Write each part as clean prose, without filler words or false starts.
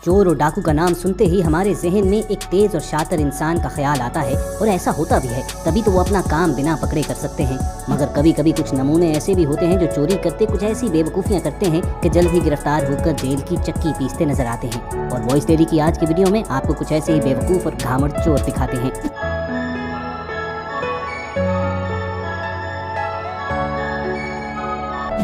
चोर और डाकू का नाम सुनते ही हमारे जहन में एक तेज और शातिर इंसान का ख्याल आता है, और ऐसा होता भी है, तभी तो वो अपना काम बिना पकड़े कर सकते हैं। मगर कभी कभी कुछ नमूने ऐसे भी होते हैं जो चोरी करते कुछ ऐसी बेवकूफ़ियां करते हैं कि जल्द ही गिरफ्तार होकर जेल की चक्की पीसते नजर आते हैं। और वॉइस डेली की आज की वीडियो में आपको कुछ ऐसे ही बेवकूफ़ और घामड़ चोर दिखाते हैं।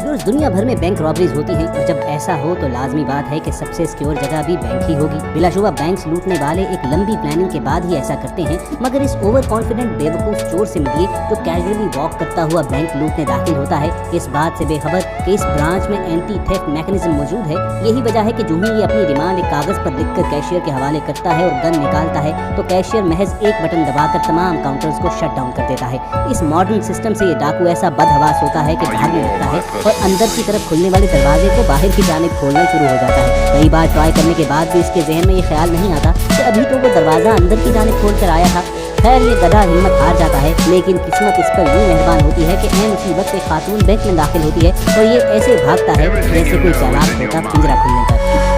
रोज दुनिया भर में बैंक रॉबरीज होती हैं, और जब ऐसा हो तो लाजमी बात है कि सबसे सिक्योर जगह भी बैंक ही होगी। बिलाशुबा बैंक्स लूटने वाले एक लंबी प्लानिंग के बाद ही ऐसा करते हैं, मगर इस ओवर कॉन्फिडेंट बेवकूफ चोर से मिलिए जो कैजुअली वॉक करता हुआ बैंक लूटने दाखिल होता है, इस बात से बेखबर कि इस ब्रांच में एंटी थेफ्ट मैकेनिज्म मौजूद है। यही वजह है कि जो ही ये अपनी डिमांड एक कागज पर लिखकर कैशियर के हवाले करता है और गन निकालता है, तो कैशियर महज एक बटन दबाकर तमाम काउंटर्स को शट डाउन कर देता है। इस मॉडर्न सिस्टम से ये डाकू ऐसा बदहवास होता है कि भागने लगता है और अंदर की तरफ खुलने वाले दरवाजे को बाहर की जानिब खोलना शुरू हो जाता है। कई बार ट्राई करने के बाद भी इसके जहन में ये ख्याल नहीं आता कि अभी तो वो दरवाजा अंदर की जानिब खोल कर आया था। खैर, ये गधा हिम्मत हार जाता है, लेकिन किस्मत इस पर यूं मेहरबान होती है कि ऐन उसी वक्त एक खातून बैंक में दाखिल होती है और ये ऐसे भागता है जैसे कोई चालाक होता पिंजरा खुलने पर।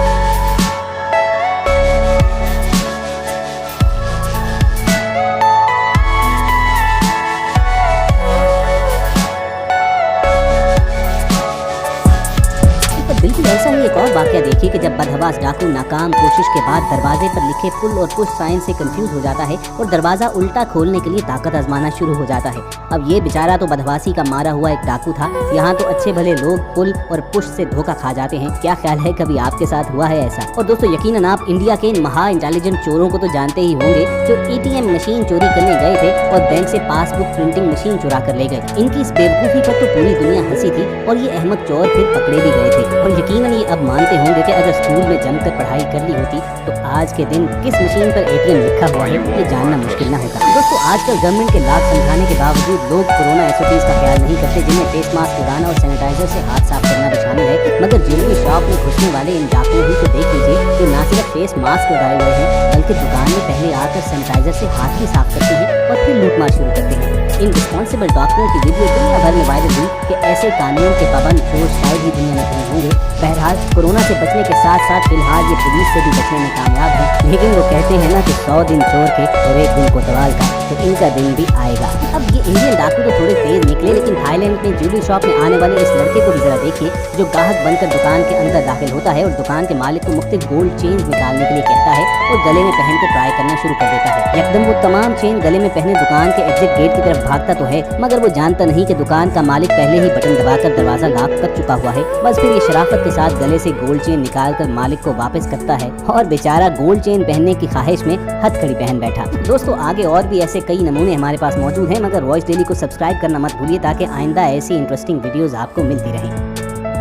बिल्कुल ऐसा ही एक और वाकया देखिए कि जब बदहवास डाकू नाकाम कोशिश के बाद दरवाजे पर लिखे पुल और पुश साइन से कंफ्यूज हो जाता है और दरवाजा उल्टा खोलने के लिए ताकत आजमाना शुरू हो जाता है। अब ये बेचारा तो बदहवासी का मारा हुआ एक डाकू था, यहाँ तो अच्छे भले लोग पुल और पुश से धोखा खा जाते हैं। क्या ख्याल है, कभी आपके साथ हुआ है ऐसा? और दोस्तों, यकीनन आप इंडिया के इन महा इंटेलिजेंट चोरों को तो जानते ही होंगे जो ATM मशीन चोरी करने गए थे और बैंक से पासबुक प्रिंटिंग मशीन चुरा कर ले गए। इनकी इस बेवकूफ़ी पर तो पूरी दुनिया हंसी थी और ये अहमद चोर फिर पकड़े भी गए थे। और यकीनन ये अब मानते होंगे कि अगर स्कूल में जमकर पढ़ाई कर ली होती तो आज के दिन किस मशीन पर ATM लिखा हुआ है ये जानना मुश्किल न होता। दोस्तों, आजकल गवर्नमेंट के लाख समझाने के बावजूद लोग कोरोना SOPs का ख्याल नहीं करते, जिनमें फेस मास्क लगाना और सैनिटाइजर से हाथ साफ करना भी शामिल है। मगर ज्वेलरी शॉप में घुसने वाले इन डाकुओं ही को देख लीजिए जो न सिर्फ फेस मास्क लगाए हुए हैं बल्कि दुकान में पहले आकर सैनिटाइजर से हाथ भी साफ करते हैं और फिर लूटमार शुरू करते हैं। इन रिस्पॉन्सिबल डाकुओं की वीडियो दुनिया भर में वायरल हुई कि ऐसे कानून के पाबंद चोर शायद ही दुनिया में कहीं होंगे। बहरहाल, कोरोना से बचने के साथ साथ फिलहाल ये पुलिस से भी बचने में कामयाब है, लेकिन वो कहते हैं ना कि 100 दिन चोर के और एक दिन कोतवाल का, तो इनका दिन भी आएगा। अब ये इंडियन डाकू तो थोड़े तेज निकले, लेकिन थाईलैंड में ज्वेलरी शॉप में आने वाले इस लड़के को भी जरा देखिए जो ग्राहक बनकर दुकान के अंदर दाखिल होता है और दुकान के मालिक को मुख्तलिफ गोल्ड चेन्स निकालने के लिए कहता है और गले में पहन के ट्राई करना शुरू कर देता है। एकदम वो तमाम चेन गले में पहने दुकान के एग्जिट गेट की तरफ भागता तो है, मगर वो जानता नहीं कि दुकान का मालिक पहले ही बटन दबाकर दरवाजा लॉक कर चुका हुआ है। बस फिर ये शराफत के साथ गले से गोल्ड चेन निकालकर मालिक को वापस करता है और बेचारा गोल्ड चेन पहनने की ख्वाहिश में हथकड़ी पहन बैठा। दोस्तों, आगे और भी ऐसे कई नमूने हमारे पास मौजूद हैं, मगर वॉइस डेली को सब्सक्राइब करना मत भूलिए ताकि आइंदा ऐसी इंटरेस्टिंग वीडियोस आपको मिलती रहें।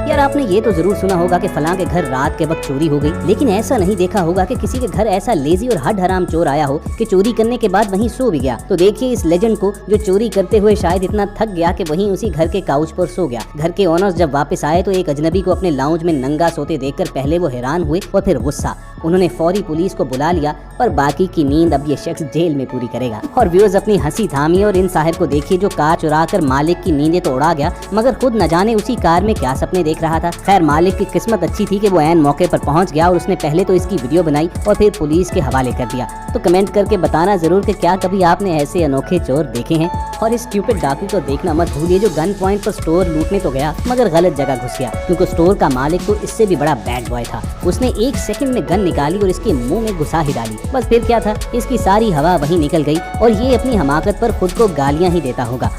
यार, आपने ये तो जरूर सुना होगा कि फलां के घर रात के वक्त चोरी हो गई, लेकिन ऐसा नहीं देखा होगा कि किसी के घर ऐसा लेजी और हड हराम चोर आया हो कि चोरी करने के बाद वहीं सो भी गया। तो देखिए इस लेजेंड को जो चोरी करते हुए शायद इतना थक गया कि वहीं उसी घर के काउच पर सो गया। घर के ओनर्स जब वापस आए तो एक अजनबी को अपने लाउंज में नंगा सोते देखकर पहले वो हैरान हुए और फिर गुस्सा। उन्होंने फौरी पुलिस को बुला लिया और बाकी की नींद अब ये शख्स जेल में पूरी करेगा। और व्यूअर्स, अपनी हंसी थामिए और इन साहिर को देखिए जो कार चुरा कर मालिक की नींदें तो उड़ा गया, मगर खुद न जाने उसी कार में क्या सपने देख रहा था। खैर, मालिक की किस्मत अच्छी थी कि वो ऐन मौके पर पहुंच गया और उसने पहले तो इसकी वीडियो बनाई और फिर पुलिस के हवाले कर दिया। तो कमेंट करके बताना जरूर कि क्या कभी आपने ऐसे अनोखे चोर देखे हैं। और इस स्टूपिड डाकू को देखना मत भूलिए जो गन पॉइंट पर स्टोर लूटने तो गया मगर गलत जगह घुस गया, क्योंकि स्टोर का मालिक तो इससे भी बड़ा बैड बॉय था। उसने 1 सेकंड में गन निकाली और इसके मुंह में घुसा ही डाली। बस फिर क्या था, इसकी सारी हवा वहीं निकल गई और ये अपनी हमाकत पर खुद को गालियां ही देता होगा।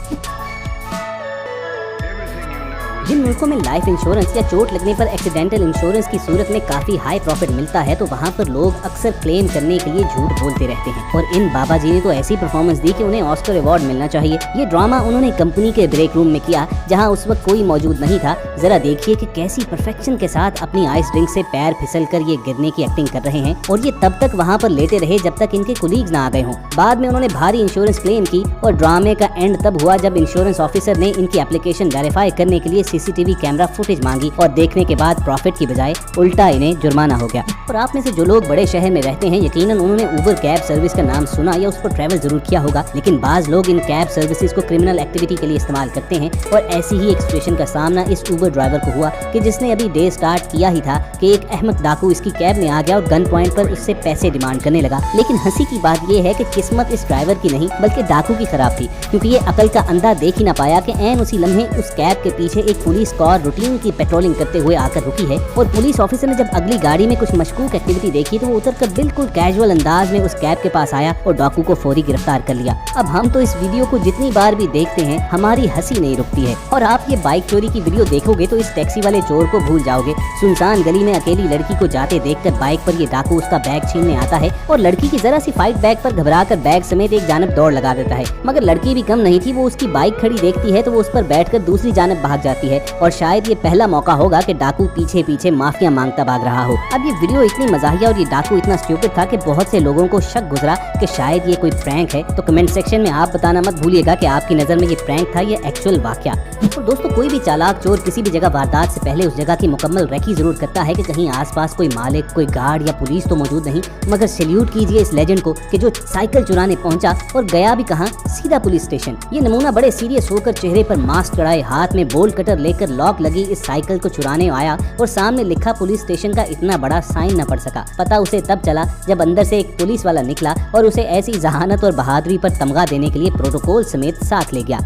जिन मुल्कों में लाइफ इंश्योरेंस या चोट लगने पर एक्सीडेंटल इंश्योरेंस की सूरत में काफी हाई प्रॉफिट मिलता है, तो वहाँ पर लोग अक्सर क्लेम करने के लिए झूठ बोलते रहते हैं। और इन बाबा जी ने तो ऐसी परफॉर्मेंस दी कि उन्हें ऑस्कर अवार्ड मिलना चाहिए। ये ड्रामा उन्होंने कंपनी के ब्रेक रूम में किया जहाँ उस वक्त कोई मौजूद नहीं था। जरा देखिए कि कैसी परफेक्शन के साथ अपनी आइस ड्रिंक से पैर फिसल कर ये गिरने की एक्टिंग कर रहे हैं। और ये तब तक वहाँ पर लेटे रहे जब तक इनके कुलीग्स ना आ गए हों। बाद में उन्होंने भारी इंश्योरेंस क्लेम की और ड्रामे का एंड तब हुआ जब इंश्योरेंस ऑफिसर ने इनकी एप्लीकेशन वेरीफाई करने के लिए CCTV सीसीटीवी कैमरा फुटेज मांगी और देखने के बाद प्रॉफिट की बजाय उल्टा इन्हें जुर्माना हो गया। और आप में से जो लोग बड़े शहर में रहते हैं, यकीनन उन्होंने उबर कैब सर्विस का नाम सुना या उस पर ट्रैवल जरूर किया होगा, लेकिन बाज लोग इन कैब सर्विसेज को क्रिमिनल एक्टिविटी के लिए इस्तेमाल करते हैं। और ऐसी ही एक सिचुएशन का सामना इस उबर ड्राइवर को हुआ कि जिसने अभी डे स्टार्ट किया ही था कि एक अहमक डाकू इसकी कैब में आ गया और गन पॉइंट पर उससे पैसे डिमांड करने लगा। लेकिन हंसी की बात यह है कि किस्मत इस ड्राइवर की नहीं बल्कि डाकू की खराब थी, क्योंकि ये अकल का अंधा देख ही ना पाया कि ऐन उसी लम्हे उस कैब के पीछे एक पुलिस कार रूटीन की पेट्रोलिंग करते हुए आकर रुकी है। और पुलिस ऑफिसर ने जब अगली गाड़ी में कुछ मशकूक एक्टिविटी देखी तो वो उतरकर बिल्कुल कैजुअल अंदाज में उस कैब के पास आया और डाकू को फौरी गिरफ्तार कर लिया। अब हम तो इस वीडियो को जितनी बार भी देखते हैं हमारी हंसी नहीं रुकती है। और आप ये बाइक चोरी की वीडियो देखोगे तो इस टैक्सी वाले चोर को भूल जाओगे। सुनसान गली में अकेली लड़की को जाते देखकर बाइक पर ये डाकू उसका बैग छीनने आता है और लड़की की जरा सी फाइट बैग पर घबराकर बैग समेत एक जानब दौड़ लगा देता है। मगर लड़की भी कम नहीं थी, वो उसकी बाइक खड़ी देखती है तो वो उस पर बैठकर दूसरी जानब भाग जाती है। और शायद ये पहला मौका होगा कि डाकू पीछे पीछे माफिया मांगता भाग रहा हो। अब ये वीडियो इतनी मजाहिया और ये डाकू इतना स्टूपिड था कि बहुत से लोगों को शक गुजरा कि शायद ये कोई प्रैंक है। तो कमेंट सेक्शन में आप बताना मत भूलिएगा कि आपकी नजर में ये प्रैंक था या एक्चुअल वाकया। और दोस्तों, कोई भी चालाक चोर किसी भी जगह वारदात से पहले उस जगह की मुकम्मल रेकी जरूर करता है कि कहीं आसपास कोई मालिक, कोई गार्ड या पुलिस तो मौजूद नहीं। मगर सैल्यूट कीजिए इस लेजेंड को कि जो साइकिल चुराने पहुंचा और गया भी कहां, सीधा पुलिस स्टेशन। ये नमूना बड़े सीरियस होकर चेहरे पर मास्क चढ़ाए, हाथ में बोल्ट कटर लेकर लॉक लगी इस साइकिल को चुराने आया और सामने लिखा पुलिस स्टेशन का इतना बड़ा साइन न पढ़ सका। पता उसे तब चला जब अंदर से एक पुलिस वाला निकला और उसे ऐसी जहानत और बहादुरी पर तमगा देने के लिए प्रोटोकॉल समेत साथ ले गया।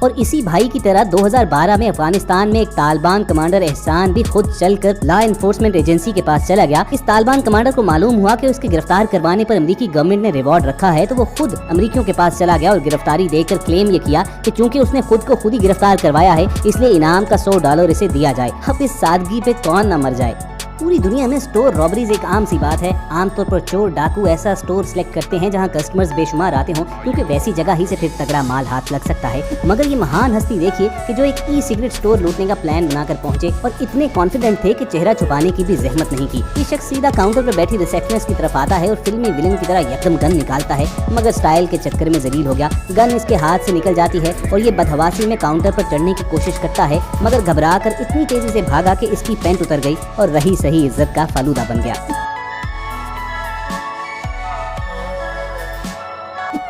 और इसी भाई की तरह 2012 में अफगानिस्तान में एक तालिबान कमांडर एहसान भी खुद चलकर लॉ एनफोर्समेंट एजेंसी के पास चला गया। इस तालिबान कमांडर को मालूम हुआ कि उसके गिरफ्तार करवाने पर अमेरिकी गवर्नमेंट ने रिवॉर्ड रखा है, तो वो खुद अमेरिकियों के पास चला गया और गिरफ्तारी देकर क्लेम ये किया कि चूंकि उसने खुद को खुद ही गिरफ्तार करवाया है इसलिए इनाम का $100 इसे दिया जाए। अब इस सादगी पे कौन न मर जाए। पूरी दुनिया में स्टोर रॉबरीज एक आम सी बात है। आमतौर पर चोर डाकू ऐसा स्टोर सिलेक्ट करते हैं जहां कस्टमर्स बेशुमार आते हों, क्योंकि वैसी जगह ही से फिर तगड़ा माल हाथ लग सकता है। मगर ये महान हस्ती देखिए कि जो एक ई-सिगरेट स्टोर लूटने का प्लान बनाकर पहुंचे और इतने कॉन्फिडेंट थे कि चेहरा छुपाने की भी जहमत नहीं की। ये शख्स सीधा काउंटर पर बैठी रिसेप्शनिस्ट की तरफ आता है और फिल्मी विलन की तरह यकदम गन निकालता है, मगर स्टाइल के चक्कर में जलील हो गया। गन इसके हाथ से निकल जाती है और ये बदहवासी में काउंटर पर चढ़ने की कोशिश करता है, मगर घबरा कर इतनी तेजी से भागा कि इसकी पैंट उतर गई और रही सही इज्जत का फालूदा बन गया।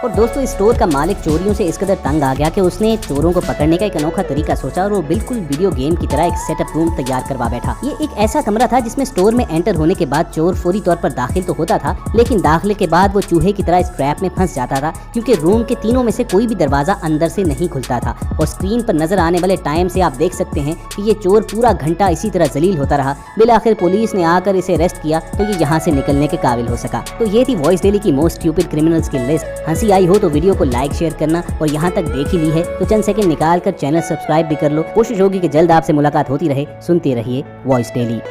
और दोस्तों, इस स्टोर का मालिक चोरियों से इस कदर तंग आ गया कि उसने चोरों को पकड़ने का एक अनोखा तरीका सोचा और वो बिल्कुल वीडियो गेम की तरह एक सेटअप रूम तैयार करवा बैठा। ये एक ऐसा कमरा था जिसमें स्टोर में एंटर होने के बाद चोर फौरी तौर पर दाखिल तो होता था, लेकिन दाखिले के बाद वो चूहे की तरह इस ट्रैप में फंस जाता था, क्योंकि रूम के तीनों में से कोई भी दरवाजा अंदर से नहीं खुलता था। और स्क्रीन पर नजर आने वाले टाइम से आप देख सकते हैं कि ये चोर पूरा घंटा इसी तरह जलील होता रहा। बिलाखिर पुलिस ने आकर इसे अरेस्ट किया तो ये यहाँ से निकलने के काबिल हो सका। तो ये थी वॉइस डेली की मोस्ट स्टूपिड क्रिमिनल्स की लिस्ट। हंसी आई हो तो वीडियो को लाइक शेयर करना, और यहाँ तक देख ही ली है तो चंद सेकंड निकाल कर चैनल सब्सक्राइब भी कर लो। कोशिश होगी कि जल्द आपसे मुलाकात होती रहे। सुनते रहिए वॉइस डेली।